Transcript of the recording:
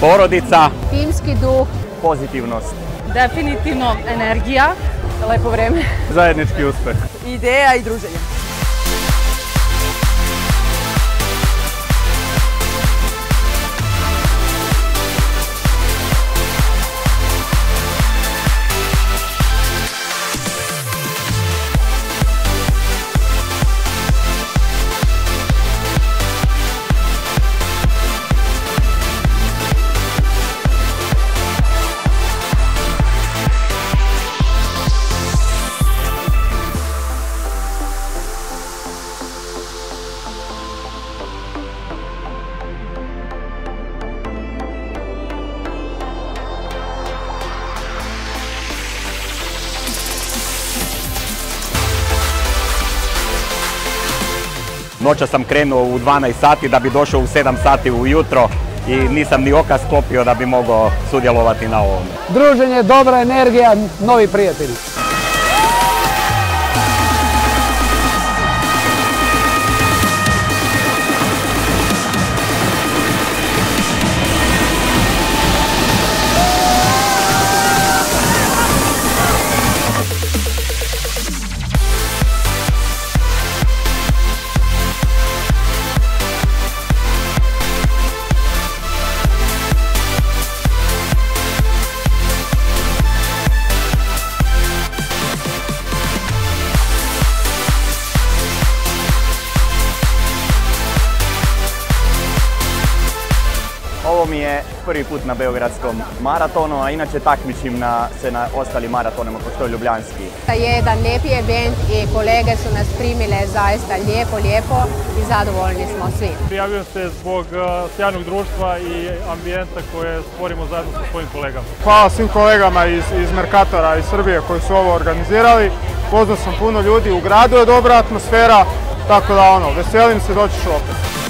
Porodica. Timski duh. Pozitivnost. Definitivno energija. Lepo vreme. Zajednički uspeh. Ideja i druženje. Noća sam krenuo u 12 sati da bi došao u 7 sati ujutro i nisam ni oka sklopio da bi mogao sudjelovati na ovom. Druženje, dobra energija, novi prijatelji. Ovo mi je prvi put na Beogradskom maratonu, a inače takmičim se na ostalim maratonima kao što je Ljubljanski. Jedan lijepi event i kolege su nas primile zaista lijepo i zadovoljni smo svi. Prijavio se zbog sjajnog društva i ambijenta koje stvorimo zajedno sa svojim kolegama. Hvala svim kolegama iz Mercatora iz Srbije koji su ovo organizirali. Poznao sam puno ljudi, u gradu je dobra atmosfera, tako da veselim se, doći ću opet.